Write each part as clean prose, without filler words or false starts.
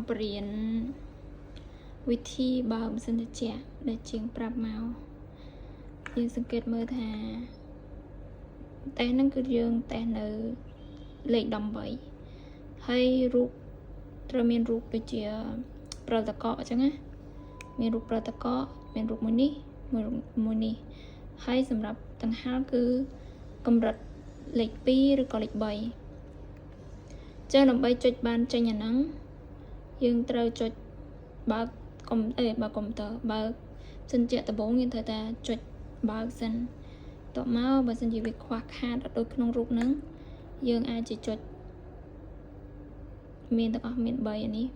បរៀនវិធីបើកសិនជាដែលជាងប្រាប់មកយើងសង្កេតមើលថាតែហ្នឹងគឺយើងតែនៅលេខ18ហើយរូបត្រូវមានរូបដូចជាប្រតកកអញ្ចឹងណាមានរូបប្រតកកមានរូបមួយនេះមួយនេះហើយសម្រាប់ដង្ហើមគឺកម្រិតលេខ2ឬក៏លេខ3ចឹងដើម្បីចុចបានចេញអាហ្នឹងយើងត្រូវចុចបើកកុំព្យូទ័របើកសិនជាដំបូងយើងត្រូវតែចុចបើកសិនតទៅមកបើសិនជាវាខ្វះខាតអត់ដូចក្នុងរូបហ្នឹងយើងអាចចុចមានទាំងអស់មាន3អានេះ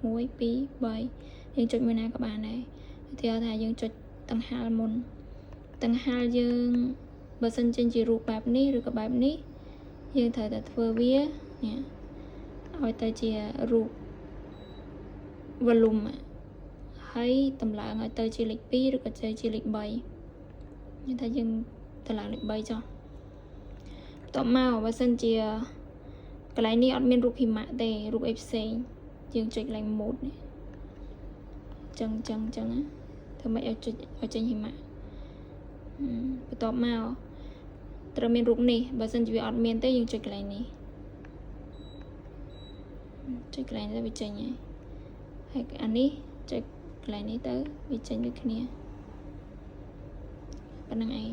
1 2 3យើងចុចមួយណាក៏បានដែរទីថាយើងចុចដង្ហើមមុនដង្ហើមយើងបើសិនជារូបបែបនេះឬក៏បែបនេះយើងត្រូវតែធ្វើវានេះឲ្យទៅជារូប volume ហើយតម្លើងឲ្យទៅជាលេខ2ឬក៏ទៅជាលេខ3យើងថាយើងតម្លើងលេខ3ចុះបន្ទាប់មកបើសិនជាកន្លែងនេះអត់មានរូបหิមៈទេរូបអីផ្សេងយើងចុចកន្លែង mode នេះចឹងណាធ្វើម៉េចឲ្យចុចឲ្យចេញหิมะបន្ទាប់មកត្រូវមានរូបនេះបើសិនជាវាអត់មានទេយើងចុចកន្លែងនេះចុចកន្លែងទៅវាចេញហើយអានេះចុចកន្លែងនេះទៅវាចេញដូចគ្នាប៉ុណ្្នឹងឯង